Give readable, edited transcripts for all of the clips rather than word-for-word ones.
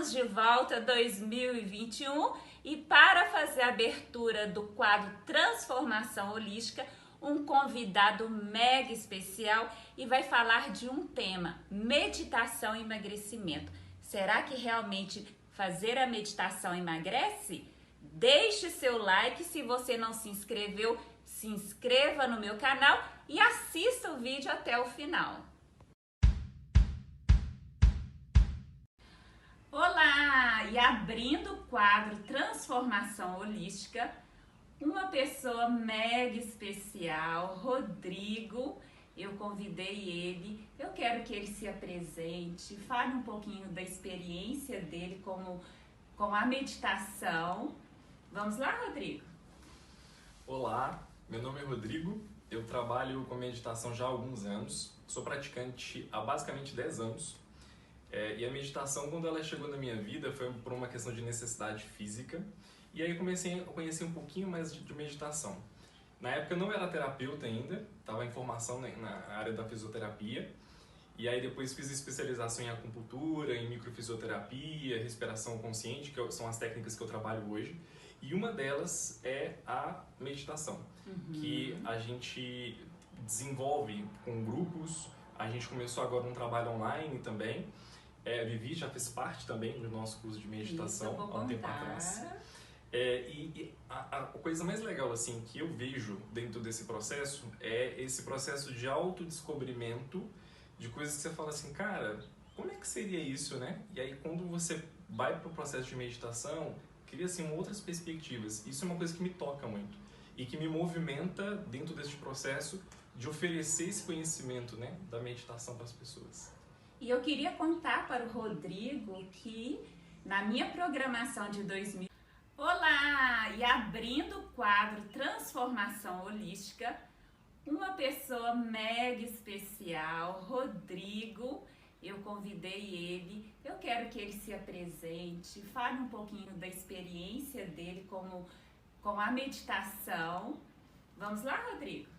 Estamos de volta 2021 e para fazer a abertura do quadro Transformação Holística, um convidado mega especial e vai falar de um tema, meditação e emagrecimento. Será que realmente fazer a meditação emagrece? Deixe seu like, se você não se inscreveu, se inscreva no meu canal e assista o vídeo até o final. Olá! E abrindo o quadro Transformação Holística, uma pessoa mega especial, Rodrigo. Eu convidei ele, eu quero que ele se apresente, fale um pouquinho da experiência dele com a meditação. Vamos lá, Rodrigo? Olá, meu nome é Rodrigo, eu trabalho com meditação já há alguns anos, sou praticante há basicamente 10 anos. E a meditação, quando ela chegou na minha vida, foi por uma questão de necessidade física. E aí eu comecei a conhecer um pouquinho mais de meditação. Na época eu não era terapeuta ainda, estava em formação na área da fisioterapia. E aí depois fiz especialização em acupuntura, em microfisioterapia, respiração consciente, que são as técnicas que eu trabalho hoje. E uma delas é a meditação, que a gente desenvolve com grupos. A gente começou agora um trabalho online também. Vivi já fez parte também do nosso curso de meditação há um tempo atrás. A coisa mais legal assim que eu vejo dentro desse processo é esse processo de autodescobrimento de coisas que você fala assim, cara, como é que seria isso, né? E aí quando você vai para o processo de meditação, cria assim outras perspectivas. Isso é uma coisa que me toca muito e que me movimenta dentro desse processo de oferecer esse conhecimento, né, da meditação para as pessoas. E eu queria contar para o Rodrigo que na minha programação de 2000... Olá! E abrindo o quadro Transformação Holística, uma pessoa mega especial, Rodrigo. Eu convidei ele, eu quero que ele se apresente, fale um pouquinho da experiência dele com a meditação. Vamos lá, Rodrigo?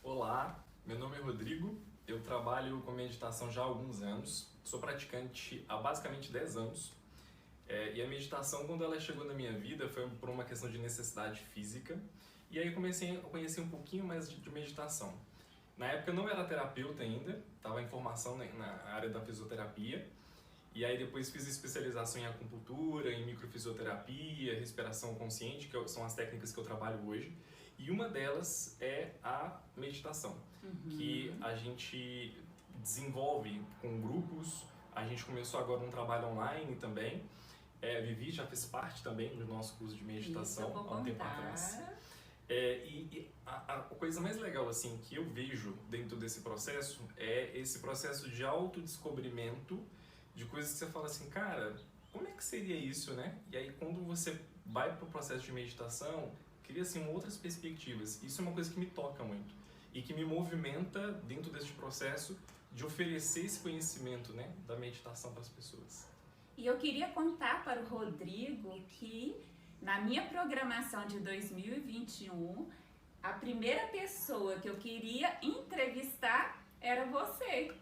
Olá, meu nome é Rodrigo, eu trabalho com meditação já há alguns anos, sou praticante há basicamente 10 anos. E a meditação, quando ela chegou na minha vida, foi por uma questão de necessidade física. E aí eu comecei a conhecer um pouquinho mais de meditação. Na época eu não era terapeuta ainda, estava em formação na área da fisioterapia. E aí depois fiz especialização em acupuntura, em microfisioterapia, respiração consciente, que são as técnicas que eu trabalho hoje. E uma delas é a meditação, que a gente desenvolve com grupos. A gente começou agora um trabalho online também. Vivi já fez parte também do nosso curso de meditação há um tempo atrás. A coisa mais legal assim que eu vejo dentro desse processo é esse processo de autodescobrimento de coisas que você fala assim, cara, como é que seria isso, né? E aí quando você vai para o processo de meditação, cria assim outras perspectivas. Isso é uma coisa que me toca muito e que me movimenta dentro deste processo de oferecer esse conhecimento, né, da meditação para as pessoas. E eu queria contar para o Rodrigo que na minha programação de 2021, a primeira pessoa que eu queria entrevistar era você.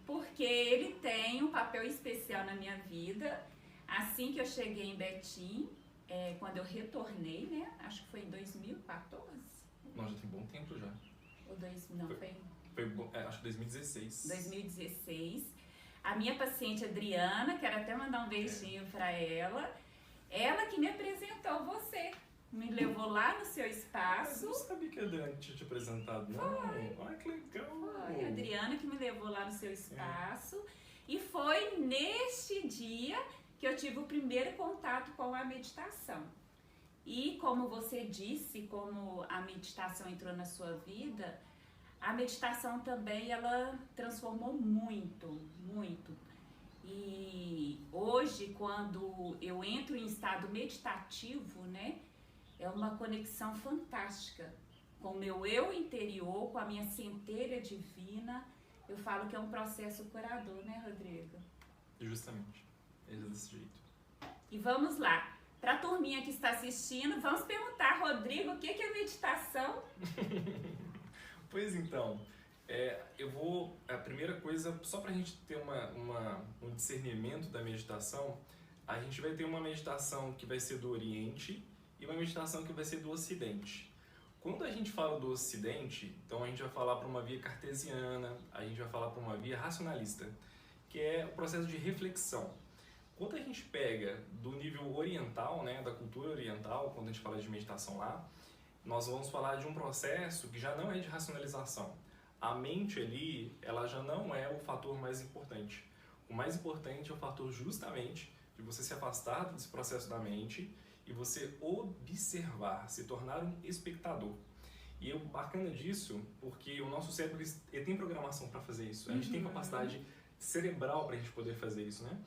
Porque ele tem um papel especial na minha vida. Assim que eu cheguei em Betim, quando eu retornei, né? Acho que foi em 2014. Não, já tem bom tempo já. Acho que 2016. 2016. A minha paciente Adriana, quero até mandar um beijinho para ela. Ela que me apresentou você. Me levou lá no seu espaço. Eu não sabia que a Adriana tinha te apresentado, não. Ai, que legal. Foi a Adriana que me levou lá no seu espaço. E foi neste dia que eu tive o primeiro contato com a meditação. E como você disse, como a meditação entrou na sua vida, a meditação também, ela transformou muito, muito. E hoje, quando eu entro em estado meditativo, né, é uma conexão fantástica com o meu eu interior, com a minha centelha divina. Eu falo que é um processo curador, né, Rodrigo? Justamente, é desse jeito. E vamos lá, para a turminha que está assistindo, vamos perguntar, Rodrigo, o que é meditação? Pois então, A primeira coisa, só para a gente ter um discernimento da meditação, a gente vai ter uma meditação que vai ser do Oriente e uma meditação que vai ser do Ocidente. Quando a gente fala do Ocidente, então a gente vai falar para uma via cartesiana, a gente vai falar para uma via racionalista, que é o processo de reflexão. Quando a gente pega do nível oriental, né, da cultura oriental, quando a gente fala de meditação lá, nós vamos falar de um processo que já não é de racionalização. A mente ali, ela já não é o fator mais importante. O mais importante é o fator justamente de você se afastar desse processo da mente e você observar, se tornar um espectador. E o bacana disso, porque o nosso cérebro ele tem programação para fazer isso. A gente tem capacidade cerebral para a gente poder fazer isso, né?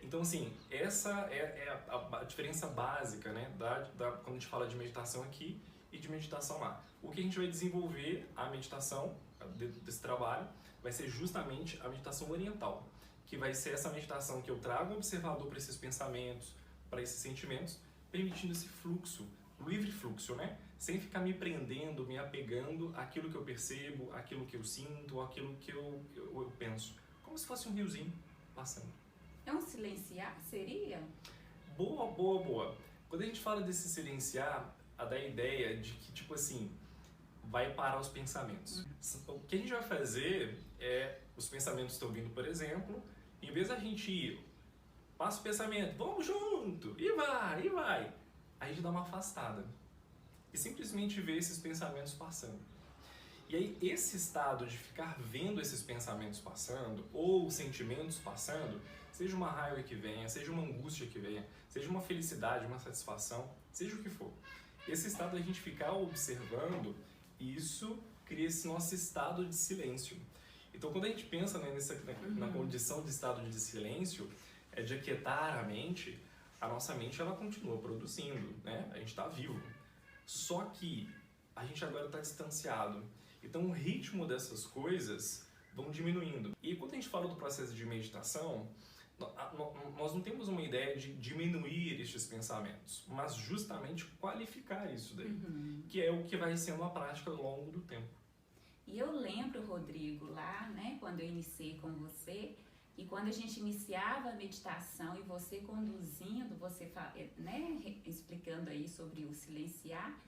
Então, assim, essa é a diferença básica, né, quando a gente fala de meditação aqui e de meditação lá. O que a gente vai desenvolver, a meditação desse trabalho, vai ser justamente a meditação oriental, que vai ser essa meditação que eu trago o observador para esses pensamentos, para esses sentimentos, permitindo esse fluxo, livre fluxo, né? Sem ficar me prendendo, me apegando àquilo que eu percebo, àquilo que eu sinto, àquilo que eu penso. Como se fosse um riozinho passando. É um silenciar, seria? Boa. Quando a gente fala desse silenciar, dá a ideia de que, tipo assim, vai parar os pensamentos. O que a gente vai fazer é, os pensamentos estão vindo, por exemplo, em vez da gente ir, passa o pensamento, vamos junto, e vai. Aí a gente dá uma afastada e simplesmente vê esses pensamentos passando. E aí esse estado de ficar vendo esses pensamentos passando, ou sentimentos passando, seja uma raiva que venha, seja uma angústia que venha, seja uma felicidade, uma satisfação, seja o que for. Esse estado a gente ficar observando, isso cria esse nosso estado de silêncio. Então quando a gente pensa, né, na condição de estado de silêncio, é de aquietar a mente, a nossa mente ela continua produzindo, né? A gente está vivo. Só que a gente agora está distanciado. Então o ritmo dessas coisas vão diminuindo. E quando a gente fala do processo de meditação, nós não temos uma ideia de diminuir estes pensamentos, mas justamente qualificar isso daí, que é o que vai sendo a prática ao longo do tempo. E eu lembro, Rodrigo, lá, né, quando eu iniciei com você, e quando a gente iniciava a meditação e você conduzindo, você, né, explicando aí sobre o silenciar,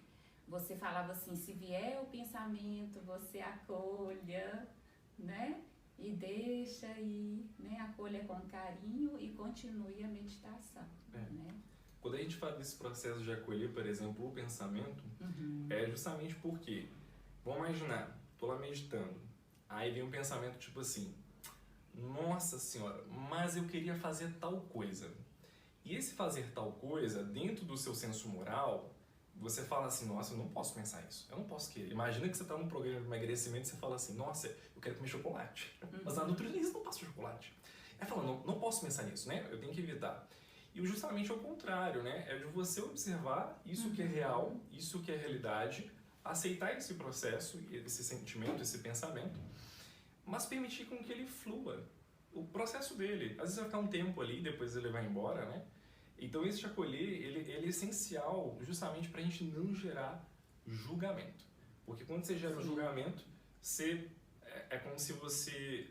você falava assim, se vier o pensamento, você acolha, né? E deixa aí, né? Acolha com carinho e continue a meditação, né? Quando a gente fala desse processo de acolher, por exemplo, o pensamento, é justamente porque, vamos imaginar, tô lá meditando, aí vem um pensamento tipo assim, nossa senhora, mas eu queria fazer tal coisa. E esse fazer tal coisa, dentro do seu senso moral, você fala assim, nossa, eu não posso pensar isso, eu não posso querer. Imagina que você está num programa de emagrecimento e você fala assim, nossa, eu quero comer chocolate. Mas a nutricionista não passa chocolate. Aí fala, não posso pensar nisso, né? Eu tenho que evitar. E justamente ao contrário, né? É de você observar isso que é real, isso que é realidade, aceitar esse processo, esse sentimento, esse pensamento, mas permitir com que ele flua. O processo dele. Às vezes vai ficar um tempo ali, depois ele vai embora, né? Então esse de acolher, ele é essencial justamente para a gente não gerar julgamento. Porque quando você gera um julgamento, é como se você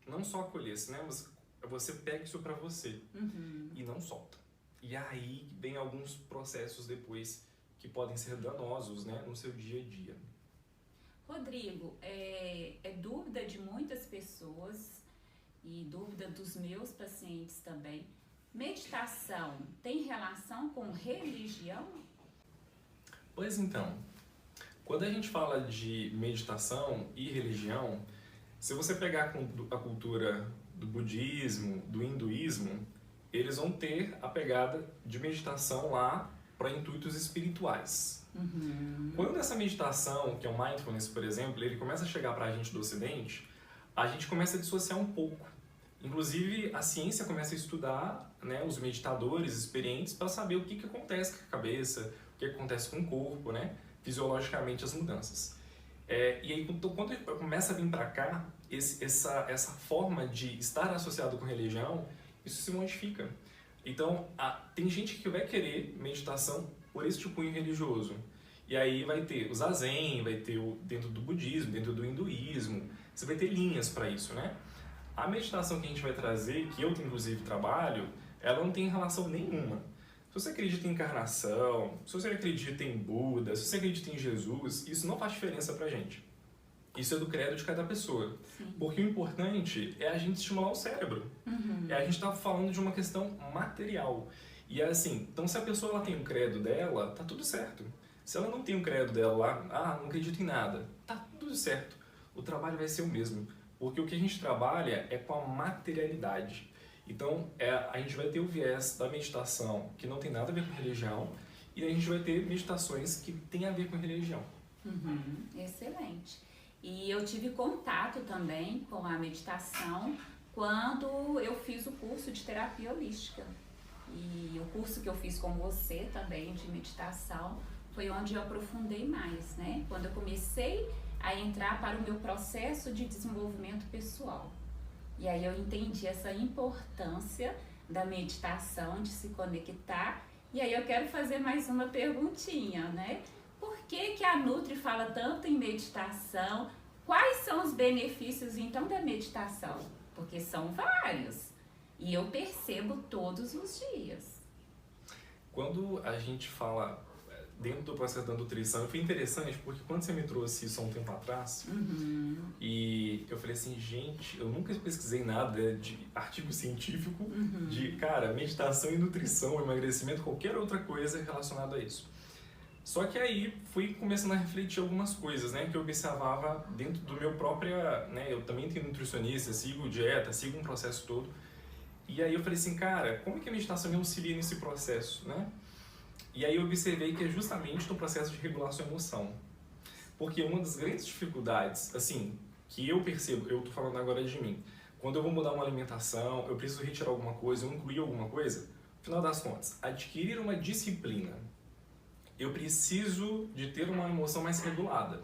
não só acolhesse, né? Mas você pega isso para você e não solta. E aí vem alguns processos depois que podem ser danosos, né? No seu dia a dia. Rodrigo, é dúvida de muitas pessoas e dúvida dos meus pacientes também. Meditação tem relação com religião? Pois então, quando a gente fala de meditação e religião, se você pegar a cultura do budismo, do hinduísmo, eles vão ter a pegada de meditação lá para intuitos espirituais. Quando essa meditação, que é o mindfulness, por exemplo, ele começa a chegar para a gente do Ocidente, a gente começa a dissociar um pouco. Inclusive, a ciência começa a estudar, né, os meditadores experientes para saber o que acontece com a cabeça, o que acontece com o corpo, né, fisiologicamente as mudanças. E aí, quando começa a vir para cá, essa forma de estar associado com religião, isso se modifica. Então, tem gente que vai querer meditação por esse cunho religioso. E aí vai ter o zazen, vai ter dentro do budismo, dentro do hinduísmo, você vai ter linhas para isso, né? A meditação que a gente vai trazer, que eu inclusive trabalho, ela não tem relação nenhuma. Se você acredita em encarnação, se você acredita em Buda, se você acredita em Jesus, isso não faz diferença pra gente. Isso é do credo de cada pessoa. Sim. Porque o importante é a gente estimular o cérebro. É a gente estar falando de uma questão material. E é assim, então se a pessoa ela tem o credo dela, tá tudo certo. Se ela não tem o credo dela lá, não acredito em nada, tá tudo certo. O trabalho vai ser o mesmo. Porque o que a gente trabalha é com a materialidade. Então, a gente vai ter o viés da meditação que não tem nada a ver com religião, e a gente vai ter meditações que tem a ver com religião. Excelente. E eu tive contato também com a meditação quando eu fiz o curso de terapia holística. E o curso que eu fiz com você também de meditação foi onde eu aprofundei mais, né? Quando eu comecei a entrar para o meu processo de desenvolvimento pessoal. E aí eu entendi essa importância da meditação, de se conectar. E aí eu quero fazer mais uma perguntinha, né? Por que a Nutri fala tanto em meditação? Quais são os benefícios, então, da meditação? Porque são vários. E eu percebo todos os dias. Quando a gente fala dentro do processo da nutrição, foi interessante porque quando você me trouxe isso há um tempo atrás, e eu falei assim, gente, eu nunca pesquisei nada de artigo científico de, cara, meditação e nutrição, emagrecimento, qualquer outra coisa relacionada a isso. Só que aí fui começando a refletir algumas coisas, né, que eu observava dentro do meu próprio, né, eu também tenho nutricionista, sigo dieta, sigo um processo todo. E aí eu falei assim, cara, como é que a meditação me auxilia nesse processo, né? E aí eu observei que é justamente no processo de regular sua emoção. Porque uma das grandes dificuldades, assim, que eu percebo, eu tô falando agora de mim, quando eu vou mudar uma alimentação, eu preciso retirar alguma coisa, eu incluir alguma coisa, no final das contas, adquirir uma disciplina. Eu preciso de ter uma emoção mais regulada.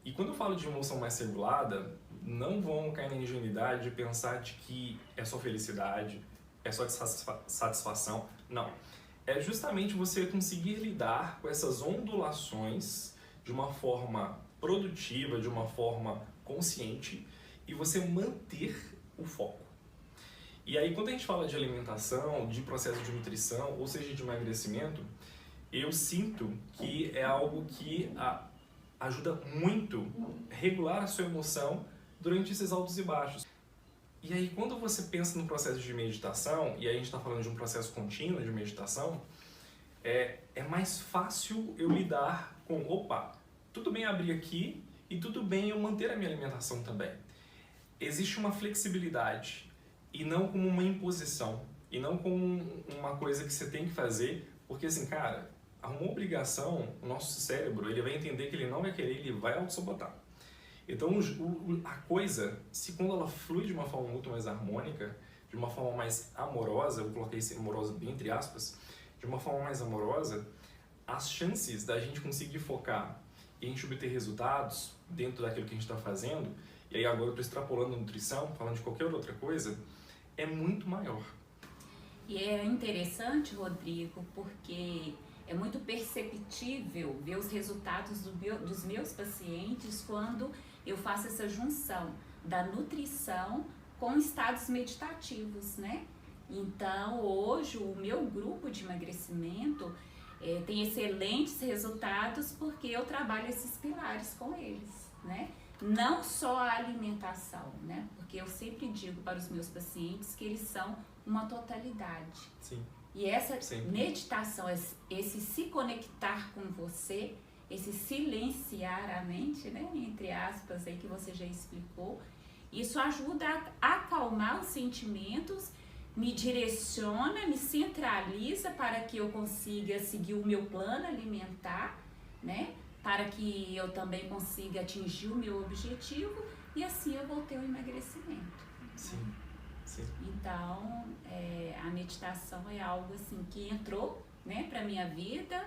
E quando eu falo de emoção mais regulada, não vão cair na ingenuidade de pensar de que é só felicidade, é só satisfação. Não. É justamente você conseguir lidar com essas ondulações de uma forma produtiva, de uma forma consciente, e você manter o foco. E aí, quando a gente fala de alimentação, de processo de nutrição, ou seja, de emagrecimento, eu sinto que é algo que ajuda muito a regular a sua emoção durante esses altos e baixos. E aí, quando você pensa no processo de meditação, e aí a gente está falando de um processo contínuo de meditação, é mais fácil eu lidar com, tudo bem abrir aqui e tudo bem eu manter a minha alimentação também. Existe uma flexibilidade e não como uma imposição, e não como uma coisa que você tem que fazer, porque assim, cara, uma obrigação, o nosso cérebro, ele vai entender que ele não vai querer, ele vai auto-sabotar. Então, a coisa, se quando ela flui de uma forma muito mais harmônica, de uma forma mais amorosa, eu coloquei esse amorosa bem entre aspas, de uma forma mais amorosa, as chances da gente conseguir focar e a gente obter resultados dentro daquilo que a gente está fazendo, e aí agora eu estou extrapolando a nutrição, falando de qualquer outra coisa, é muito maior. E é interessante, Rodrigo, porque é muito perceptível ver os resultados dos meus pacientes quando eu faço essa junção da nutrição com estados meditativos, né? Então, hoje, o meu grupo de emagrecimento tem excelentes resultados porque eu trabalho esses pilares com eles, né? Não só a alimentação, né? Porque eu sempre digo para os meus pacientes que eles são uma totalidade. Sim. E essa Sempre. meditação, esse se conectar com você, esse silenciar a mente, né, entre aspas, aí que você já explicou, isso ajuda a acalmar os sentimentos, me direciona, me centraliza para que eu consiga seguir o meu plano alimentar, né, para que eu também consiga atingir o meu objetivo e assim eu vou ter o emagrecimento. Sim. Sim. Então, a meditação é algo assim que entrou, né, para minha vida.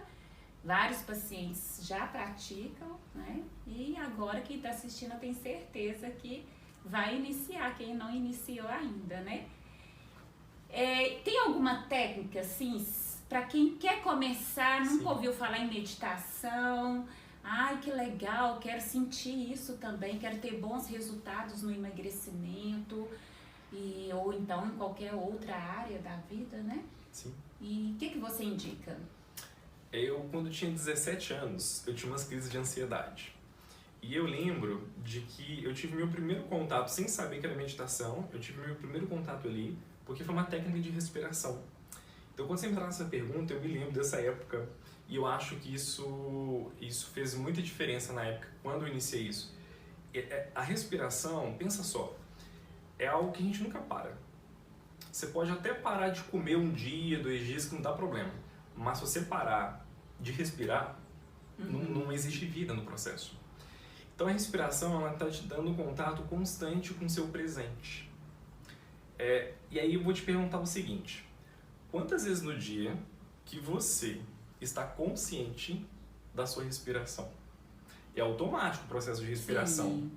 Vários pacientes já praticam, né? E agora quem está assistindo eu tenho certeza que vai iniciar, quem não iniciou ainda, né? Tem alguma técnica assim para quem quer começar, nunca Sim. ouviu falar em meditação, ai que legal, quero sentir isso também, quero ter bons resultados no emagrecimento, ou então em qualquer outra área da vida, né? Sim. E o que você indica? Eu, quando tinha 17 anos, eu tinha umas crises de ansiedade. E eu lembro de que eu tive meu primeiro contato, sem saber que era meditação, eu tive meu primeiro contato ali, porque foi uma técnica de respiração. Então, quando você me traz essa pergunta, eu me lembro dessa época, e eu acho que isso fez muita diferença na época, quando eu iniciei isso. A respiração, pensa só, é algo que a gente nunca para. Você pode até parar de comer um dia, 2 dias, que não dá problema. Mas se você parar de respirar, não existe vida no processo. Então a respiração, ela está te dando um contato constante com o seu presente. E aí eu vou te perguntar o seguinte: quantas vezes no dia que você está consciente da sua respiração? É automático o processo de respiração. Sim.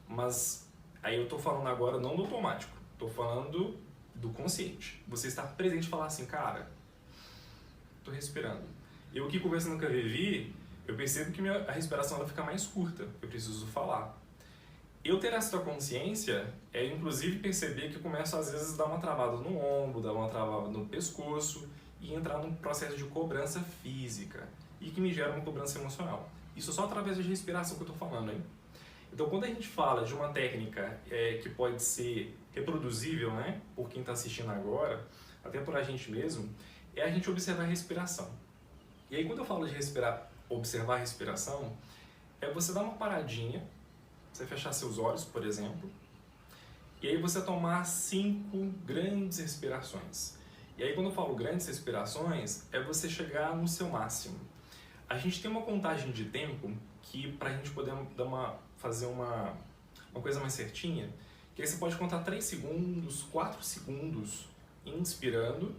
Mas aí eu estou falando agora não do automático, estou falando do consciente. Você está presente e falar assim, cara, estou respirando. Eu aqui conversando com a Vivi, eu percebo que a respiração ela fica mais curta, eu preciso falar. Eu ter essa consciência é inclusive perceber que eu começo às vezes a dar uma travada no ombro, dar uma travada no pescoço e entrar num processo de cobrança física e que me gera uma cobrança emocional. Isso só através de respiração que eu estou falando, hein? Então, quando a gente fala de uma técnica que pode ser reproduzível, né, por quem está assistindo agora, até por a gente mesmo, é a gente observar a respiração. E aí, quando eu falo de observar a respiração, é você dar uma paradinha, você fechar seus olhos, por exemplo, e aí você tomar 5 grandes respirações. E aí, quando eu falo grandes respirações, é você chegar no seu máximo. A gente tem uma contagem de tempo que, para a gente poder fazer uma coisa mais certinha, que aí você pode contar 3 segundos, 4 segundos inspirando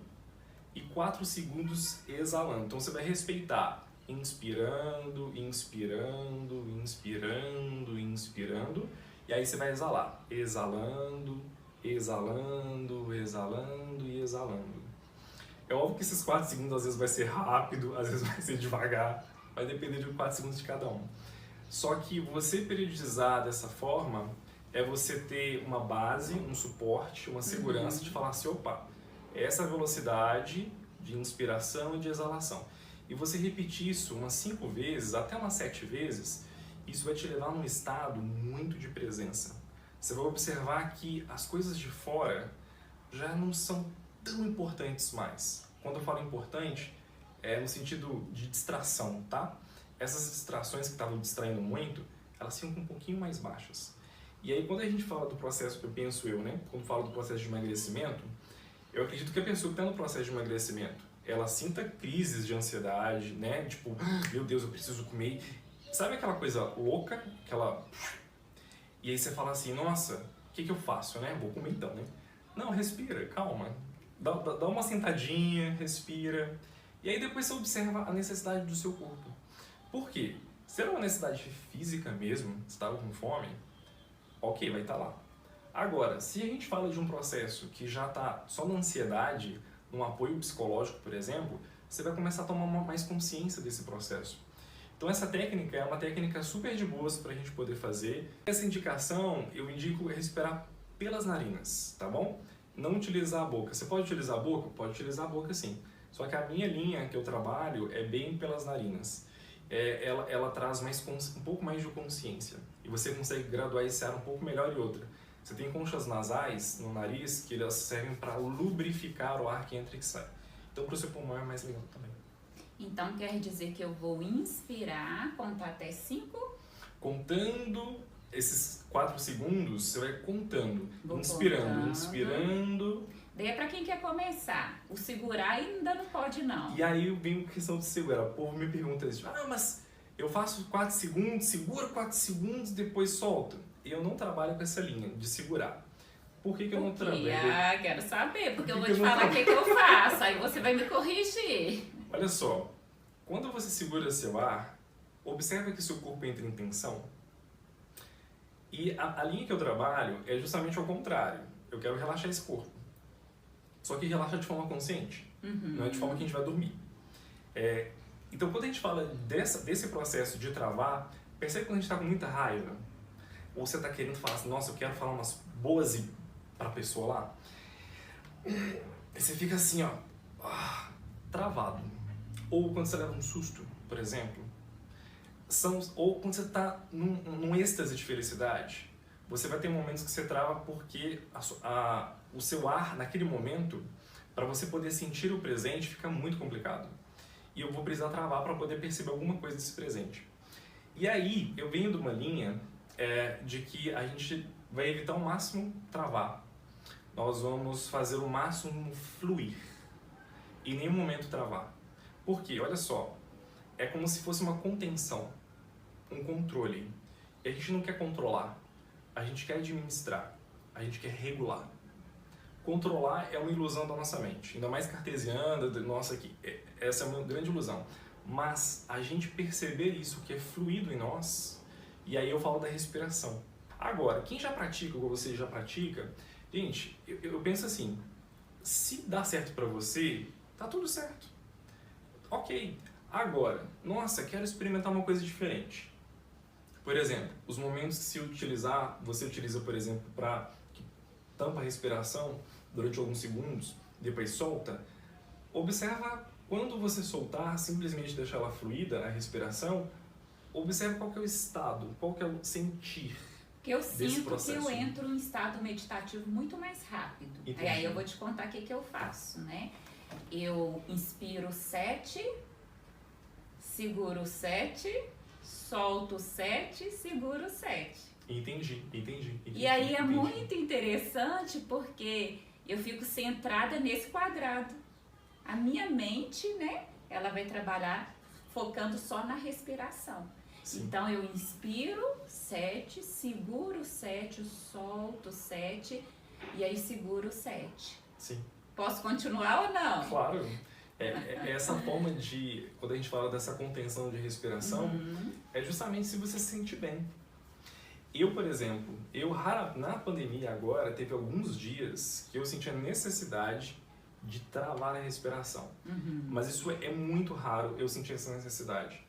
e 4 segundos exalando. Então você vai respeitar inspirando, inspirando, inspirando, inspirando, e aí você vai exalar, exalando, exalando, exalando e exalando. É óbvio que esses 4 segundos às vezes vai ser rápido, às vezes vai ser devagar, vai depender de 4 segundos de cada um. Só que você periodizar dessa forma é você ter uma base, um suporte, uma segurança de falar assim, opa, essa velocidade de inspiração e de exalação. E você repetir isso umas 5 vezes, até umas 7 vezes, isso vai te levar num estado muito de presença. Você vai observar que as coisas de fora já não são tão importantes mais. Quando eu falo importante, é no sentido de distração, tá? Essas distrações que estavam distraindo muito, elas ficam um pouquinho mais baixas. E aí, quando a gente fala do processo, eu penso né? Quando falo do processo de emagrecimento, eu acredito que a pessoa que está no processo de emagrecimento, ela sinta crises de ansiedade, né? Tipo, meu Deus, eu preciso comer. Sabe aquela coisa louca? E aí você fala assim, nossa, o que eu faço, né? Vou comer então, né? Não, respira, calma. Dá uma sentadinha, respira. E aí depois você observa a necessidade do seu corpo. Por quê? Se era uma necessidade física mesmo, você estava com fome, ok, vai estar lá. Agora, se a gente fala de um processo que já está só na ansiedade, num apoio psicológico, por exemplo, você vai começar a tomar mais consciência desse processo. Então essa técnica é uma técnica super de boas para a gente poder fazer. Essa indicação, eu indico respirar pelas narinas, tá bom? Não utilizar a boca. Você pode utilizar a boca? Pode utilizar a boca sim. Só que a minha linha que eu trabalho é bem pelas narinas. Ela traz um pouco mais de consciência. E você consegue graduar esse ar um pouco melhor e outra. Você tem conchas nasais no nariz que elas servem para lubrificar o ar que entra e que sai. Então para o seu pulmão é mais legal também. Então quer dizer que eu vou inspirar, contar até 5? Contando esses 4 segundos, você vai contando. Vou inspirando, contando. inspirando. Daí é pra quem quer começar. O segurar ainda não pode, não. E aí vem a questão de segurar. O povo me pergunta isso. Mas eu faço 4 segundos, seguro 4 segundos, depois solto. Eu não trabalho com essa linha de segurar. Por que eu não trabalho? Quero saber, porque eu vou te falar o que eu faço. Aí você vai me corrigir. Olha só. Quando você segura seu ar, observa que seu corpo entra em tensão. E a linha que eu trabalho é justamente ao contrário. Eu quero relaxar esse corpo. Só que relaxa de forma consciente. Não é de forma que a gente vai dormir. Então, quando a gente fala desse processo de travar, percebe quando a gente está com muita raiva? Ou você está querendo falar assim, nossa, eu quero falar umas boas para a pessoa lá? E você fica assim, ó, travado. Ou quando você leva um susto, por exemplo. Ou quando você está num êxtase de felicidade. Você vai ter momentos que você trava porque o seu ar, naquele momento, para você poder sentir o presente, fica muito complicado. E eu vou precisar travar para poder perceber alguma coisa desse presente. E aí, eu venho de uma linha de que a gente vai evitar ao máximo travar. Nós vamos fazer o máximo fluir. E em nenhum momento travar. Por quê? Olha só. É como se fosse uma contenção, um controle. E a gente não quer controlar. A gente quer administrar. A gente quer regular. Controlar é uma ilusão da nossa mente, ainda mais cartesiana, nossa, essa é uma grande ilusão. Mas a gente perceber isso que é fluido em nós, e aí eu falo da respiração. Agora, quem já pratica, ou você já pratica, gente, eu penso assim, se dá certo pra você, tá tudo certo. Ok. Agora, nossa, quero experimentar uma coisa diferente. Por exemplo, os momentos que você utiliza, por exemplo, para tampa a respiração durante alguns segundos, depois solta, observa quando você soltar, simplesmente deixar ela fluida, a respiração, observa qual que é o estado, qual que é o sentir. Que eu sinto que eu entro em estado meditativo muito mais rápido. Entendi. Aí eu vou te contar o que eu faço, né? Eu inspiro 7, seguro 7, solto 7, seguro 7. Entendi. E aí é muito interessante porque eu fico centrada nesse quadrado. A minha mente, né, ela vai trabalhar focando só na respiração. Sim. Então eu inspiro 7, seguro 7, solto 7 e aí seguro 7. Sim. Posso continuar ou não? Claro. Essa forma de, quando a gente fala dessa contenção de respiração, é justamente se você se sente bem. Eu, por exemplo, na pandemia agora, teve alguns dias que eu senti a necessidade de travar a respiração. Mas isso é muito raro eu sentir essa necessidade.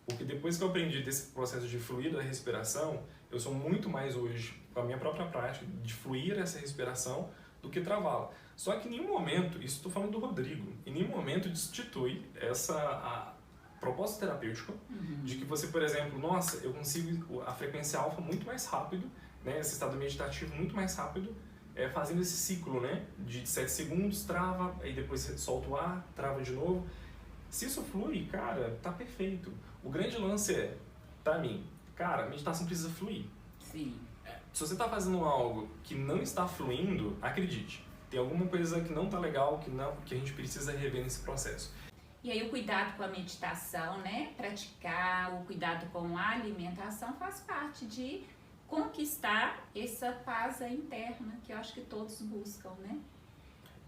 Porque depois que eu aprendi desse processo de fluir da respiração, eu sou muito mais hoje, com a minha própria prática, de fluir essa respiração do que travá-la. Só que em nenhum momento, isso estou falando do Rodrigo, em nenhum momento destitui a propósito terapêutico de que você, por exemplo, nossa, eu consigo a frequência alfa muito mais rápido, né, esse estado meditativo muito mais rápido, fazendo esse ciclo, né, de 7 segundos, trava, aí depois você solta o ar, trava de novo. Se isso flui, cara, tá perfeito. O grande lance pra mim, cara, a meditação precisa fluir. Sim. Se você tá fazendo algo que não está fluindo, acredite, tem alguma coisa que não tá legal, que a gente precisa rever nesse processo. E aí o cuidado com a meditação, né, praticar, o cuidado com a alimentação faz parte de conquistar essa paz interna que eu acho que todos buscam, né?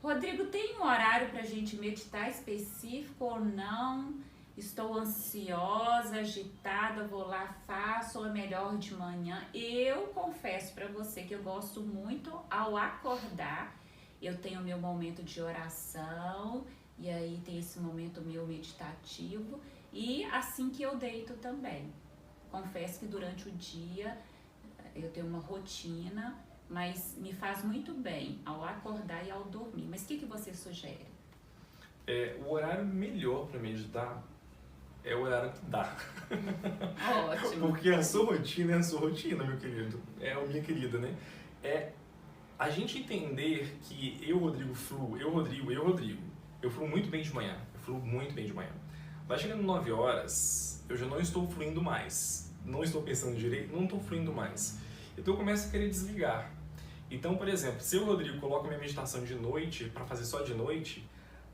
Rodrigo, tem um horário pra gente meditar específico ou não? Estou ansiosa, agitada, vou lá, faço, ou é melhor de manhã? Eu confesso pra você que eu gosto muito ao acordar, eu tenho meu momento de oração, e aí tem esse momento meu meditativo, e assim que eu deito também. Confesso que durante o dia eu tenho uma rotina, mas me faz muito bem ao acordar e ao dormir. Mas o que você sugere? O horário melhor para meditar é o horário que dá. Ótimo. Porque a sua rotina é a sua rotina, meu querido. É a minha querida, né? A gente entender que eu, Rodrigo, fluo. Eu fluo muito bem de manhã. Vai chegando 9 horas, eu já não estou fluindo mais. Não estou pensando direito, não estou fluindo mais. Então eu começo a querer desligar. Então, por exemplo, se eu, Rodrigo, coloco minha meditação de noite, para fazer só de noite,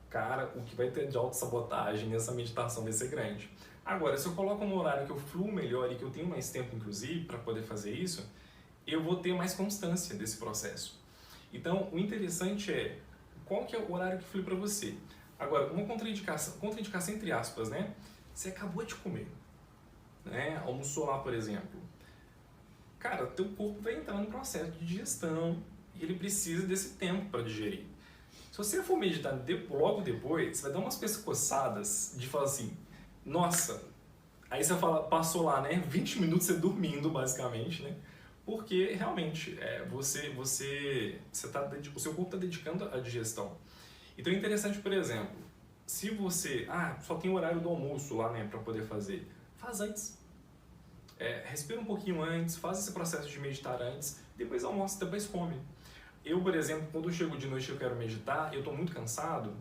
cara, o que vai ter de autossabotagem nessa meditação vai ser grande. Agora, se eu coloco um horário que eu fluo melhor e que eu tenho mais tempo, inclusive, para poder fazer isso, eu vou ter mais constância desse processo. Então, o interessante é qual que é o horário que flui para você. Agora, uma contraindicação entre aspas, né? Você acabou de comer, né? Almoçou lá, por exemplo. Cara, teu corpo vai entrar no processo de digestão e ele precisa desse tempo para digerir. Se você for meditar logo depois, você vai dar umas pescoçadas de falar assim, nossa, aí você fala, passou lá, né, 20 minutos você dormindo, basicamente, né? Porque realmente o seu corpo está dedicando à digestão. Então é interessante, por exemplo, se você só tem o horário do almoço lá, né, para poder fazer, faz antes. Respira um pouquinho antes, faz esse processo de meditar antes, depois almoça, depois come. Eu, por exemplo, quando eu chego de noite e eu quero meditar, eu estou muito cansado,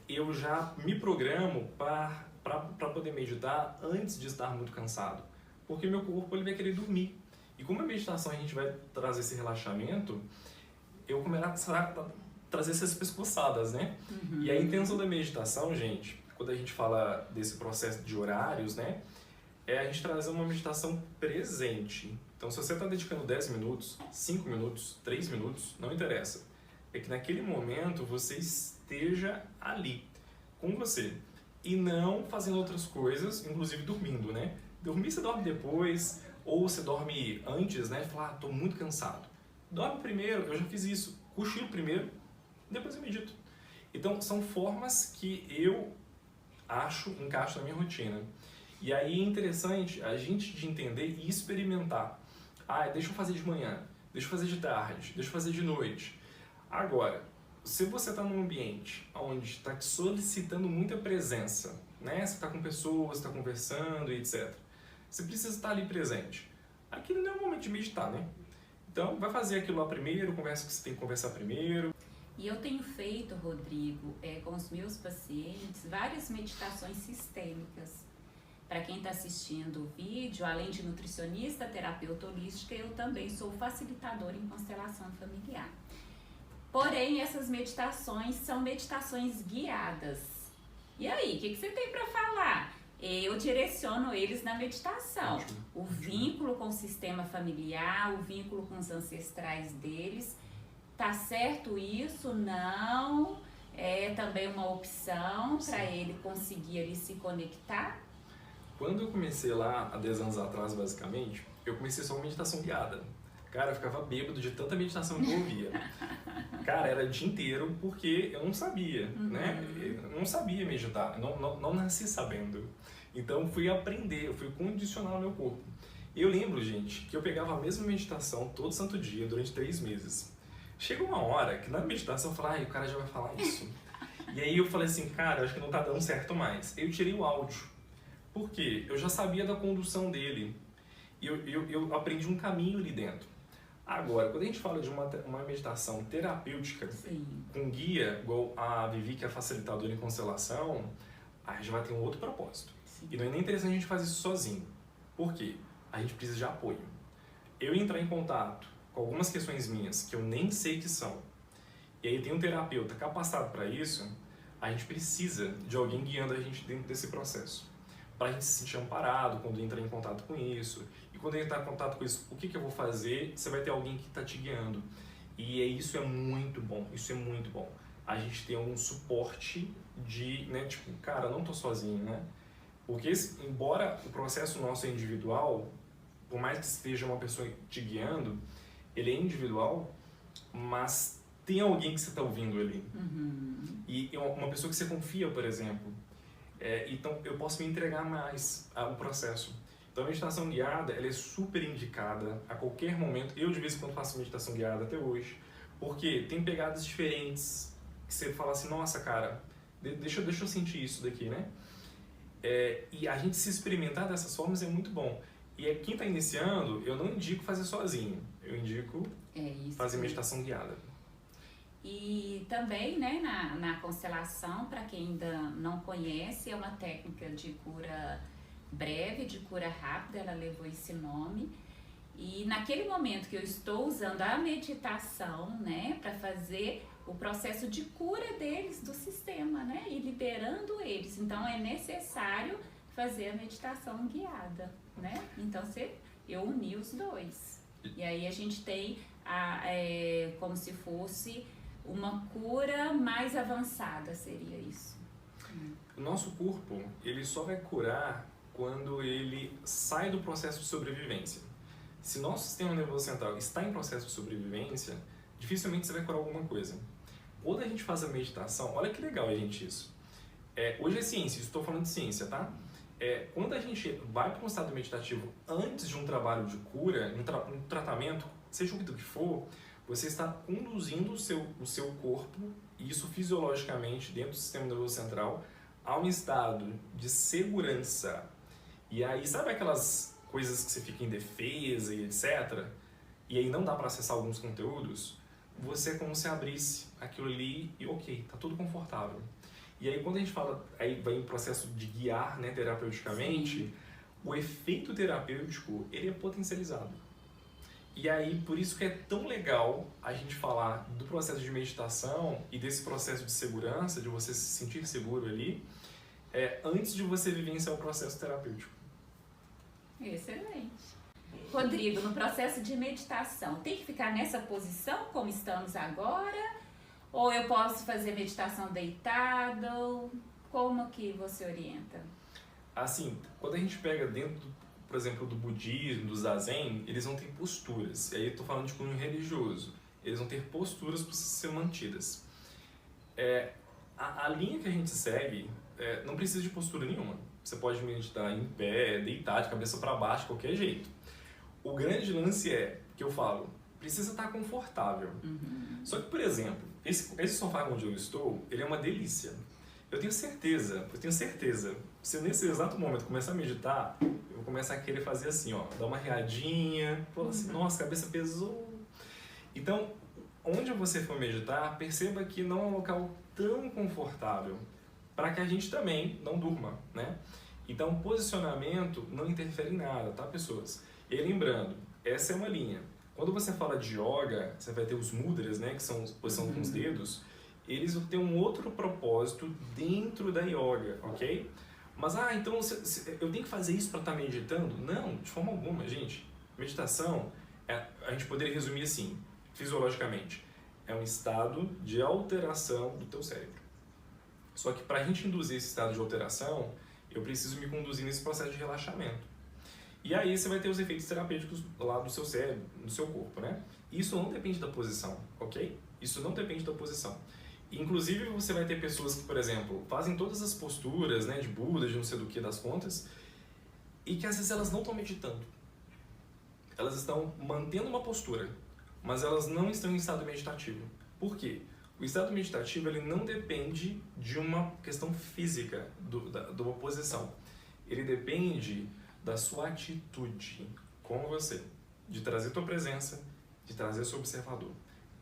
eu já me programo para poder meditar antes de estar muito cansado, porque meu corpo ele vai querer dormir. E como a meditação a gente vai trazer esse relaxamento, eu começo a trazer essas pescoçadas, né? Uhum. E a intenção da meditação, gente, quando a gente fala desse processo de horários, né? É a gente trazer uma meditação presente. Então, se você está dedicando 10 minutos, 5 minutos, 3 minutos, não interessa. É que naquele momento você esteja ali, com você. E não fazendo outras coisas, inclusive dormindo, né? Dormir você dorme depois, ou você dorme antes, né? Fala, tô muito cansado. Dorme primeiro, eu já fiz isso. Cochilo primeiro, depois eu medito. Então, são formas que eu encaixo na minha rotina. E aí é interessante a gente de entender e experimentar. Deixa eu fazer de manhã, deixa eu fazer de tarde, deixa eu fazer de noite. Agora, se você está num ambiente onde está te solicitando muita presença, né? Você está com pessoas, está conversando e etc. Você precisa estar ali presente. Aquilo não é o momento de meditar, né? Então, vai fazer aquilo lá primeiro, conversa que você tem que conversar primeiro. E eu tenho feito, Rodrigo, com os meus pacientes, várias meditações sistêmicas. Para quem está assistindo o vídeo, além de nutricionista, terapeuta holística, eu também sou facilitadora em constelação familiar. Porém, essas meditações são meditações guiadas. E aí, o que você tem para falar? Eu direciono eles na meditação. O vínculo com o sistema familiar, o vínculo com os ancestrais deles. Tá certo isso? Não. É também uma opção para ele conseguir ali se conectar? Quando eu comecei lá, há 10 anos atrás, basicamente, eu comecei só com meditação guiada. Cara, eu ficava bêbado de tanta meditação que eu ouvia. Cara, era o dia inteiro porque eu não sabia, né? Eu não sabia meditar, não nasci sabendo. Então, fui aprender, eu fui condicionar o meu corpo. Eu lembro, gente, que eu pegava a mesma meditação todo santo dia, durante 3 meses. Chegou uma hora que na meditação eu falei, o cara já vai falar isso. E aí eu falei assim, cara, acho que não tá dando certo mais. Eu tirei o áudio. Por quê? Eu já sabia da condução dele. E eu aprendi um caminho ali dentro. Agora, quando a gente fala de uma meditação terapêutica, sim, com guia, igual a Vivi, que é facilitadora em constelação, a gente vai ter um outro propósito. Sim. E não é nem interessante a gente fazer isso sozinho. Por quê? A gente precisa de apoio. Eu entrar em contato com algumas questões minhas que eu nem sei que são, e aí tem um terapeuta capacitado para isso, a gente precisa de alguém guiando a gente dentro desse processo. Para a gente se sentir amparado quando entrar em contato com isso. E quando entrar em contato com isso, o que eu vou fazer? Você vai ter alguém que está te guiando. E isso é muito bom, isso é muito bom. A gente tem um suporte de, né, tipo, cara, eu não tô sozinho, né? Porque embora o processo nosso é individual, por mais que esteja uma pessoa te guiando, ele é individual, mas tem alguém que você está ouvindo ali. E uma pessoa que você confia, por exemplo. Então, eu posso me entregar mais ao processo. Então, a meditação guiada, ela é super indicada a qualquer momento. Eu, de vez em quando, faço meditação guiada até hoje, porque tem pegadas diferentes que você fala assim, nossa, cara, deixa eu sentir isso daqui, né? E a gente se experimentar dessas formas é muito bom. E quem está iniciando, eu não indico fazer sozinho. Eu indico fazer meditação guiada. E também, né, na constelação, para quem ainda não conhece, é uma técnica de cura breve, de cura rápida, ela levou esse nome. E naquele momento que eu estou usando a meditação, né, para fazer o processo de cura deles do sistema, né, e liberando eles. Então, é necessário fazer a meditação guiada, né? Então, eu uni os dois. E aí a gente tem como se fosse uma cura mais avançada, seria isso. O nosso corpo, ele só vai curar quando ele sai do processo de sobrevivência. Se nosso sistema nervoso central está em processo de sobrevivência, dificilmente você vai curar alguma coisa. quando a gente faz a meditação, olha que legal, gente, isso. Hoje é ciência, estou falando de ciência, tá? Quando a gente vai para um estado meditativo antes de um trabalho de cura, um tratamento, seja o que for, você está conduzindo o seu corpo, e isso fisiologicamente, dentro do sistema nervoso central, a um estado de segurança. E aí, sabe aquelas coisas que você fica em defesa e etc? E aí não dá para acessar alguns conteúdos? Você é como se abrisse aquilo ali e ok, tá tudo confortável. E aí quando a gente fala, aí vai em processo de guiar, né, terapeuticamente, sim, o efeito terapêutico, ele é potencializado. E aí, por isso que é tão legal a gente falar do processo de meditação e desse processo de segurança, de você se sentir seguro ali, antes de você vivenciar o processo terapêutico. Excelente. Rodrigo, no processo de meditação, tem que ficar nessa posição como estamos agora? Ou eu posso fazer meditação deitado? Como que você orienta? Assim, quando a gente pega dentro, por exemplo, do budismo, do zazen, eles vão ter posturas. E aí eu estou falando de cunho religioso. Eles vão ter posturas para ser mantidas. A linha que a gente segue não precisa de postura nenhuma. Você pode meditar em pé, deitar, de cabeça para baixo, de qualquer jeito. O grande lance que eu falo, precisa estar confortável. Uhum. Só que, por exemplo, esse sofá onde eu estou, ele é uma delícia. Eu tenho certeza, se eu nesse exato momento começar a meditar, eu vou começar a querer fazer assim, ó, dar uma riadinha, falar assim, nossa, a cabeça pesou. Então, onde você for meditar, perceba que não é um local tão confortável para que a gente também não durma, né? Então, posicionamento não interfere em nada, tá, pessoas? E lembrando, essa é uma linha. Quando você fala de yoga, você vai ter os mudras, né, que são posição com os dedos, eles vão ter um outro propósito dentro da yoga, ok? Mas, então eu tenho que fazer isso para estar meditando? Não, de forma alguma, gente. Meditação, a gente poderia resumir assim, fisiologicamente, é um estado de alteração do teu cérebro. Só que para a gente induzir esse estado de alteração, eu preciso me conduzir nesse processo de relaxamento. E aí você vai ter os efeitos terapêuticos lá do seu cérebro, no seu corpo, né? Isso não depende da posição, ok? Isso não depende da posição. Inclusive você vai ter pessoas que, por exemplo, fazem todas as posturas, né, de Buda, de não sei do que, das contas, e que às vezes elas não estão meditando. Elas estão mantendo uma postura, mas elas não estão em estado meditativo. Por quê? O estado meditativo ele não depende de uma questão física de uma posição. Ele depende da sua atitude com você, de trazer tua presença, de trazer seu observador.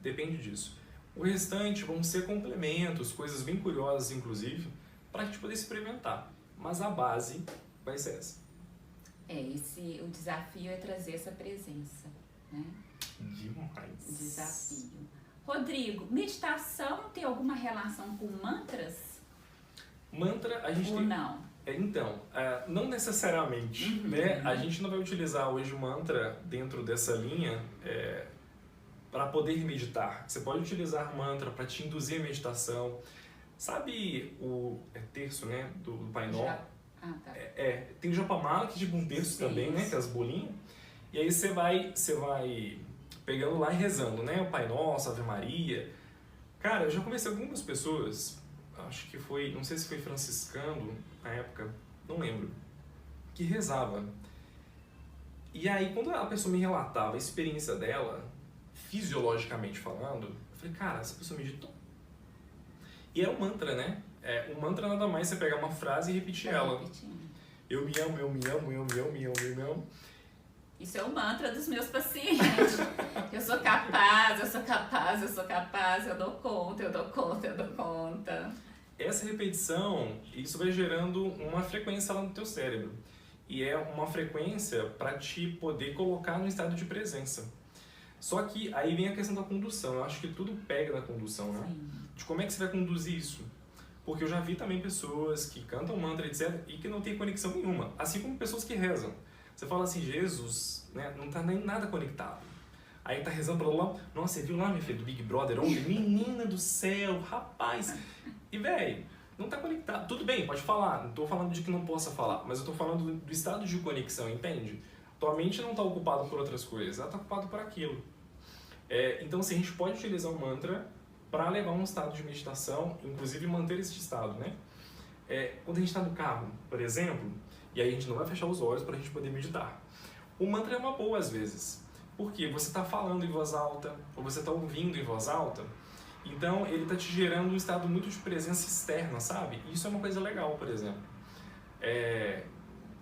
Depende disso. O restante vão ser complementos, coisas bem curiosas, inclusive, para a gente poder experimentar. Mas a base vai ser essa. O desafio é trazer essa presença, né? Demais. Desafio. Rodrigo, meditação tem alguma relação com mantras? Mantra, a gente ou tem... não? Então, não necessariamente, né? A gente não vai utilizar hoje o mantra dentro dessa linha para poder meditar. Você pode utilizar mantra para te induzir a meditação. Sabe o terço, né, do Pai Nosso? Tá. Tem o Japamala, que é tipo um terço também, né, que é as bolinhas. E aí você vai pegando lá e rezando, né, o Pai Nosso, Ave Maria. Cara, eu já conversei com algumas pessoas, acho que foi, não sei se foi franciscano na época, não lembro, que rezava. E aí, quando a pessoa me relatava a experiência dela, fisiologicamente falando, eu falei, cara, essa pessoa meditou. E é um mantra, né? Um mantra nada mais você pegar uma frase e repetir ela. Eu me amo, eu me amo, eu me amo, eu me amo, eu me amo. Isso é o mantra dos meus pacientes. Eu sou capaz, eu sou capaz, eu sou capaz, eu dou conta, eu dou conta, eu dou conta. Essa repetição, isso vai gerando uma frequência lá no teu cérebro. E é uma frequência para te poder colocar no estado de presença. Só que aí vem a questão da condução. Eu acho que tudo pega na condução, né? Sim. De como é que você vai conduzir isso. Porque eu já vi também pessoas que cantam mantra, etc., e que não tem conexão nenhuma. Assim como pessoas que rezam. Você fala assim, Jesus, né, não tá nem nada conectado. Aí tá rezando pra lá, nossa, você viu lá, minha filha, do Big Brother ontem? Menina do céu, rapaz. E, velho, não tá conectado. Tudo bem, pode falar, não tô falando de que não possa falar, mas eu tô falando do estado de conexão, entende? Tua mente não tá ocupada por outras coisas, ela tá ocupada por aquilo. Então, assim, a gente pode utilizar o mantra para levar um estado de meditação, inclusive manter esse estado, né? Quando a gente está no carro, por exemplo, e aí a gente não vai fechar os olhos para a gente poder meditar. O mantra é uma boa às vezes, porque você está falando em voz alta, ou você está ouvindo em voz alta, então ele está te gerando um estado muito de presença externa, sabe? Isso é uma coisa legal, por exemplo.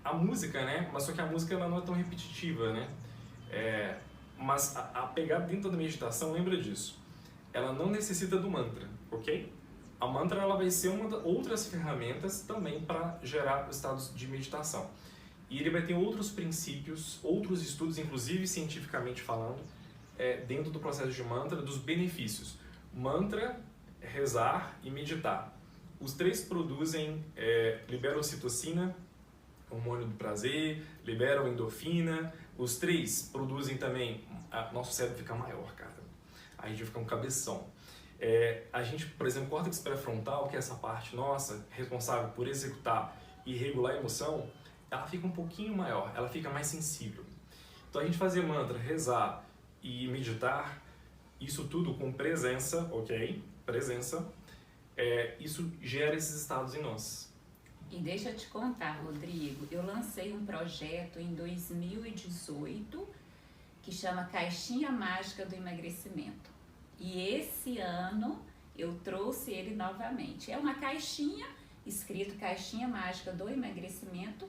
A música, né? Mas só que a música ela não é tão repetitiva, né? Mas a pegada dentro da meditação, lembra disso. Ela não necessita do mantra, ok? A mantra ela vai ser uma das outras ferramentas também para gerar estados de meditação. E ele vai ter outros princípios, outros estudos, inclusive cientificamente falando, dentro do processo de mantra, dos benefícios. Mantra, rezar e meditar. Os três produzem, liberam ocitocina, hormônio do prazer, liberam endorfina. Os três produzem também, nosso cérebro fica maior, cara. Aí a gente fica um cabeção. A gente, por exemplo, córtex pré-frontal, que é essa parte nossa, responsável por executar e regular a emoção, ela fica um pouquinho maior, ela fica mais sensível. Então a gente fazer mantra, rezar e meditar, isso tudo com presença, ok? Presença, isso gera esses estados em nós. E deixa eu te contar, Rodrigo, eu lancei um projeto em 2018 que chama Caixinha Mágica do Emagrecimento. E esse ano eu trouxe ele novamente. É uma caixinha, escrito Caixinha Mágica do Emagrecimento,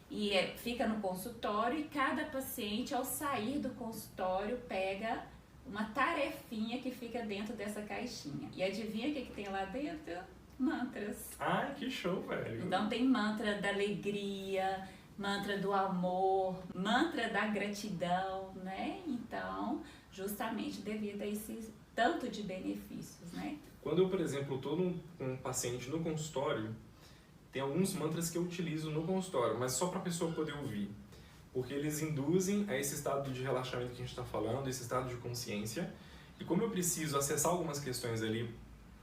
e fica no consultório, e cada paciente, ao sair do consultório, pega uma tarefinha que fica dentro dessa caixinha. E adivinha o que tem lá dentro? Mantras. Ai, que show, velho! Então tem mantra da alegria, mantra do amor, mantra da gratidão, né? Então, justamente devido a esse tanto de benefícios, né? Quando eu, por exemplo, estou com um paciente no consultório, tem alguns mantras que eu utilizo no consultório, mas só para a pessoa poder ouvir. Porque eles induzem a esse estado de relaxamento que a gente está falando, esse estado de consciência. E como eu preciso acessar algumas questões ali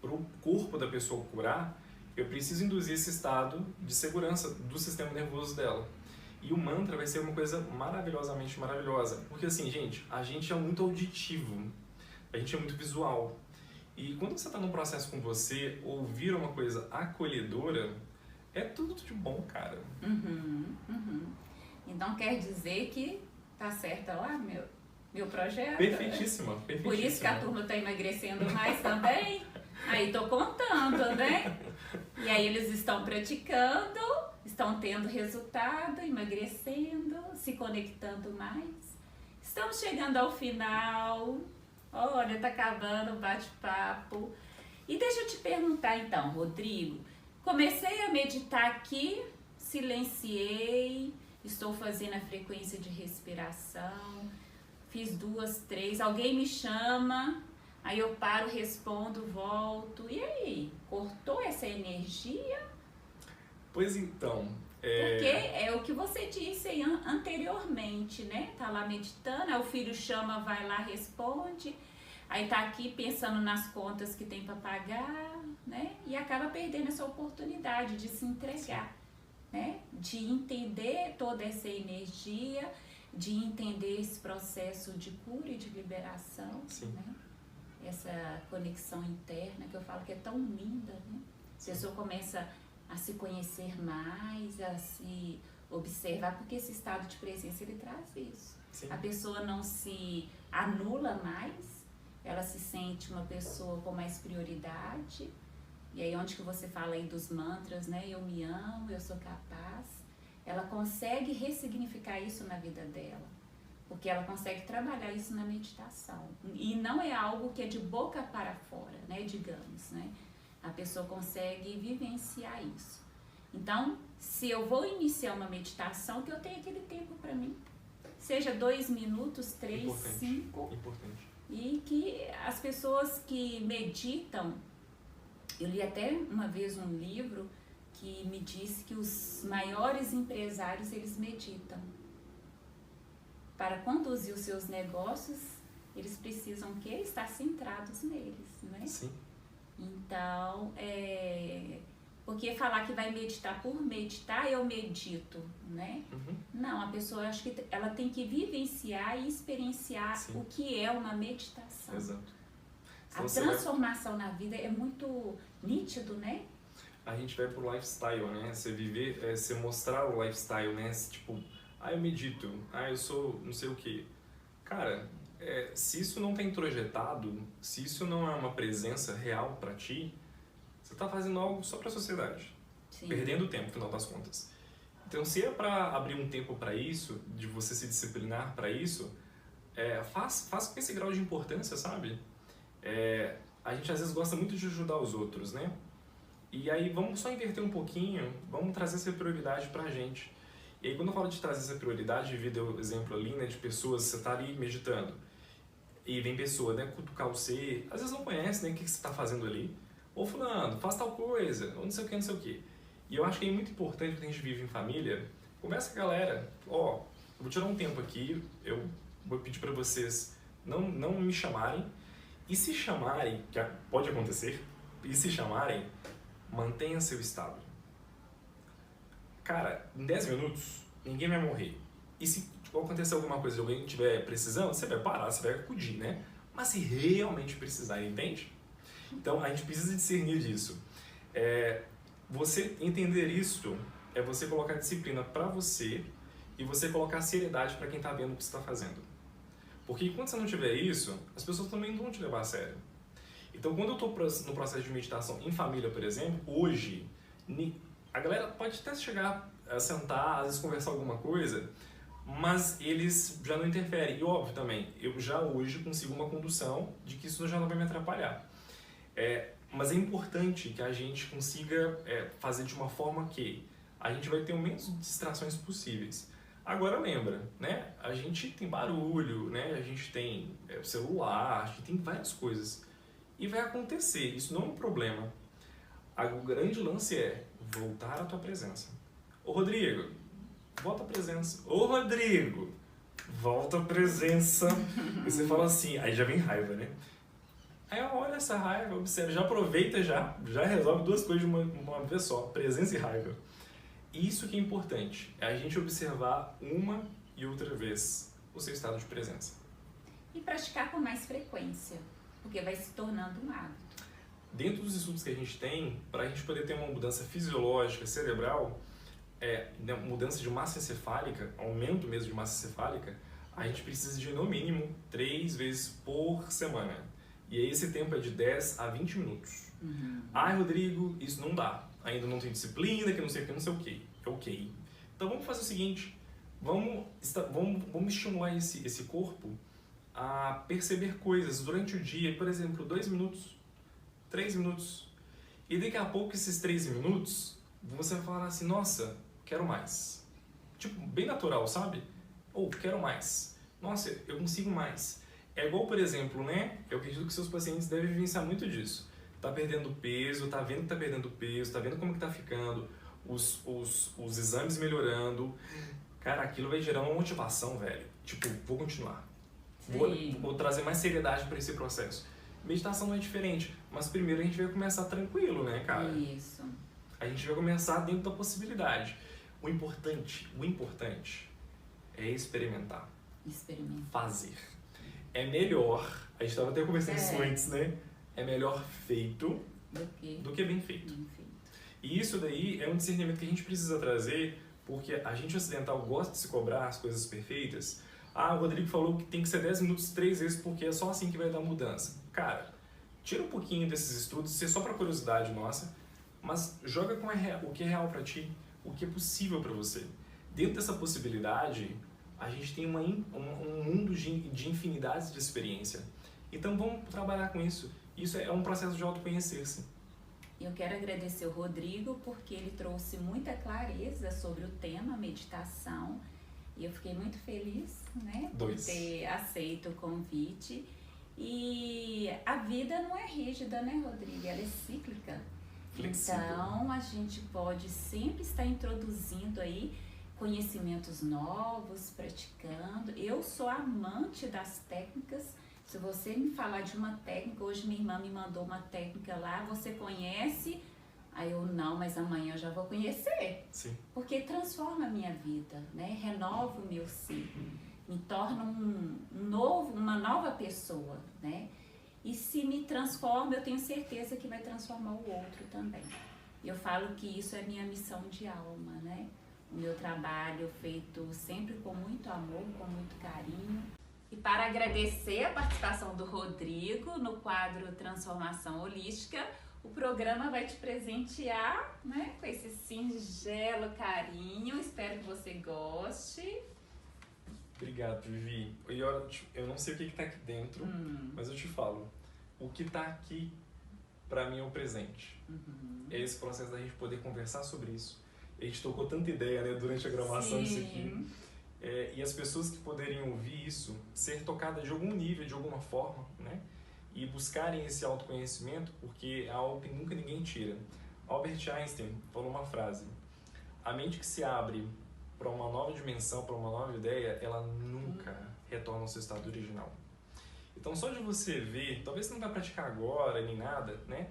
para o corpo da pessoa curar, eu preciso induzir esse estado de segurança do sistema nervoso dela. E o mantra vai ser uma coisa maravilhosamente maravilhosa. Porque assim, gente, a gente é muito auditivo, a gente é muito visual. E quando você está num processo com você, ouvir uma coisa acolhedora, é tudo de bom, cara. Então quer dizer que tá certa lá, meu projeto? Perfeitíssima, perfeitíssima. Por isso que a turma tá emagrecendo mais também? Aí tô contando, né? E aí eles estão praticando, estão tendo resultado, emagrecendo, se conectando mais. Estamos chegando ao final. Olha, tá acabando o bate-papo. E deixa eu te perguntar então, Rodrigo. Comecei a meditar aqui, silenciei, estou fazendo a frequência de respiração, fiz 2, 3, alguém me chama, aí eu paro, respondo, volto. E aí, cortou essa energia? Pois então... Porque é o que você disse aí anteriormente, né? Tá lá meditando, aí o filho chama, vai lá, responde, aí tá aqui pensando nas contas que tem para pagar, né? E acaba perdendo essa oportunidade de se entregar, né? De entender toda essa energia, de entender esse processo de cura e de liberação, né? Essa conexão interna que eu falo que é tão linda, né? A pessoa começa a se conhecer mais, a se observar, porque esse estado de presença ele traz isso. Sim. A pessoa não se anula mais, ela se sente uma pessoa com mais prioridade. E aí onde que você fala aí dos mantras, né? Eu me amo, eu sou capaz. Ela consegue ressignificar isso na vida dela, porque ela consegue trabalhar isso na meditação. E não é algo que é de boca para fora, né? Digamos, né? A pessoa consegue vivenciar isso. Então, se eu vou iniciar uma meditação, que eu tenha aquele tempo para mim. Seja 2 minutos, 3, 5. Importante. E que as pessoas que meditam, eu li até uma vez um livro que me disse que os maiores empresários, eles meditam. Para conduzir os seus negócios, eles precisam o quê? Estar centrados neles, né? Sim. Então, porque falar que vai meditar por meditar, eu medito, né? Não, a pessoa, acho que ela tem que vivenciar e experienciar o que é uma meditação. Exato. A transformação na vida é muito nítido, né? A gente vai pro lifestyle, né? Você viver, você mostrar o lifestyle, né? Tipo, eu medito, eu sou não sei o quê. Cara, se isso não tá introjetado, se isso não é uma presença real pra ti, você tá fazendo algo só pra sociedade. Sim. Perdendo tempo, no final das contas. Então, se é pra abrir um tempo pra isso, de você se disciplinar pra isso, faz com esse grau de importância, sabe? A gente às vezes gosta muito de ajudar os outros, né? E aí vamos só inverter um pouquinho, vamos trazer essa prioridade pra gente. E aí quando eu falo de trazer essa prioridade, vi o exemplo ali, né, de pessoas, você tá ali meditando, e vem pessoa, né, cutucar você, às vezes não conhece, né, o que você tá fazendo ali. Ô fulano, faz tal coisa, ou não sei o que, não sei o que. E eu acho que é muito importante quando a gente vive em família, conversa com a galera, eu vou tirar um tempo aqui, eu vou pedir pra vocês não me chamarem, e se chamarem, que pode acontecer, e se chamarem, mantenha seu estado. Cara, em 10 minutos, ninguém vai morrer. E se acontecer alguma coisa e alguém estiver precisando, você vai parar, você vai acudir, né? Mas se realmente precisar, entende? Então, a gente precisa discernir disso. Você entender isso é você colocar disciplina pra você e você colocar seriedade pra quem tá vendo o que você tá fazendo. Porque enquanto você não tiver isso, as pessoas também não vão te levar a sério. Então, quando eu estou no processo de meditação em família, por exemplo, hoje, a galera pode até chegar a sentar, às vezes conversar alguma coisa, mas eles já não interferem. E óbvio também, eu já hoje consigo uma condução de que isso já não vai me atrapalhar. Mas é importante que a gente consiga fazer de uma forma que a gente vai ter o menos distrações possíveis. Agora lembra, né? A gente tem barulho, né? A gente tem celular, a gente tem várias coisas. E vai acontecer, isso não é um problema. O grande lance é voltar à tua presença. Ô Rodrigo, volta à presença. Ô Rodrigo, volta à presença. E você fala assim, aí já vem raiva, né? Aí olha essa raiva, observa, já aproveita, já resolve duas coisas de uma vez só, presença e raiva. Isso que é importante, é a gente observar uma e outra vez o seu estado de presença. E praticar com mais frequência. Porque vai se tornando um hábito. Dentro dos estudos que a gente tem, para a gente poder ter uma mudança fisiológica, cerebral, mudança de massa encefálica, aumento mesmo de massa encefálica, a gente precisa de no mínimo 3 vezes por semana. E aí esse tempo é de 10 a 20 minutos. Rodrigo, isso não dá. Ainda não tenho disciplina, que não sei o que, não sei o que. Ok. Então vamos fazer o seguinte, vamos estimular esse corpo a perceber coisas durante o dia, por exemplo, 2 minutos, 3 minutos. E daqui a pouco, esses 3 minutos, você vai falar assim, nossa, quero mais. Tipo, bem natural, sabe? Quero mais. Nossa, eu consigo mais. É igual, por exemplo, né? Eu acredito que seus pacientes devem vivenciar muito disso. Tá perdendo peso, tá vendo que tá perdendo peso, tá vendo como que tá ficando, os exames melhorando. Cara, aquilo vai gerar uma motivação, velho. Tipo, vou continuar. Vou trazer mais seriedade para esse processo. Meditação não é diferente, mas primeiro a gente vai começar tranquilo, né, cara? Isso. A gente vai começar dentro da possibilidade. O importante é experimentar. Fazer. É melhor, a gente estava até conversando isso antes, né? É melhor feito do que bem feito. E isso daí é um discernimento que a gente precisa trazer, porque a gente ocidental gosta de se cobrar as coisas perfeitas. O Rodrigo falou que tem que ser 10 minutos 3 vezes porque é só assim que vai dar mudança. Cara, tira um pouquinho desses estudos, isso é só para curiosidade nossa, mas joga com o que é real para ti, o que é possível para você. Dentro dessa possibilidade, a gente tem um mundo de infinidades de experiência. Então vamos trabalhar com isso. Isso é um processo de autoconhecer-se. Eu quero agradecer o Rodrigo porque ele trouxe muita clareza sobre o tema meditação. E eu fiquei muito feliz, né, por ter aceito o convite. E a vida não é rígida, né, Rodrigo? Ela é cíclica. Flexível. Então, a gente pode sempre estar introduzindo aí conhecimentos novos, praticando. Eu sou amante das técnicas. Se você me falar de uma técnica, hoje minha irmã me mandou uma técnica lá, você conhece? Aí eu, não, mas amanhã eu já vou conhecer. Sim. Porque transforma a minha vida, né? Renova o meu ser, me torna uma nova pessoa, né? E se me transforma, eu tenho certeza que vai transformar o outro também. Eu falo que isso é minha missão de alma, né? O meu trabalho feito sempre com muito amor, com muito carinho. E para agradecer a participação do Rodrigo no quadro Transformação Holística, o programa vai te presentear, né, com esse singelo carinho. Espero que você goste. Obrigado, Vivi. E eu não sei o que está aqui dentro, mas eu te falo. O que está aqui, para mim, é um presente. É esse processo da gente poder conversar sobre isso. A gente tocou tanta ideia, né, durante a gravação disso aqui. E as pessoas que poderiam ouvir isso, ser tocadas de algum nível, de alguma forma, né? E buscarem esse autoconhecimento, porque é algo que nunca ninguém tira. Albert Einstein falou uma frase: a mente que se abre para uma nova dimensão, para uma nova ideia, ela nunca retorna ao seu estado original. Então, só de você ver, talvez você não vai praticar agora, nem nada, né?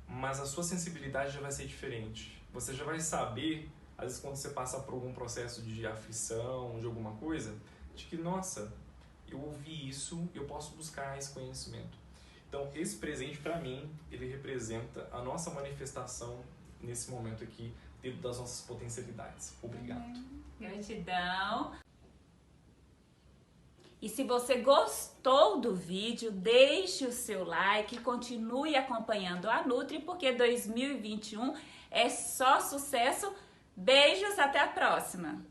Mas a sua sensibilidade já vai ser diferente. Você já vai saber, às vezes quando você passa por algum processo de aflição, de alguma coisa, de que, nossa, eu ouvi isso, eu posso buscar esse conhecimento. Então, esse presente, para mim, ele representa a nossa manifestação nesse momento aqui, dentro das nossas potencialidades. Obrigado. Gratidão. E se você gostou do vídeo, deixe o seu like e continue acompanhando a Nutri, porque 2021 é só sucesso. Beijos, até a próxima!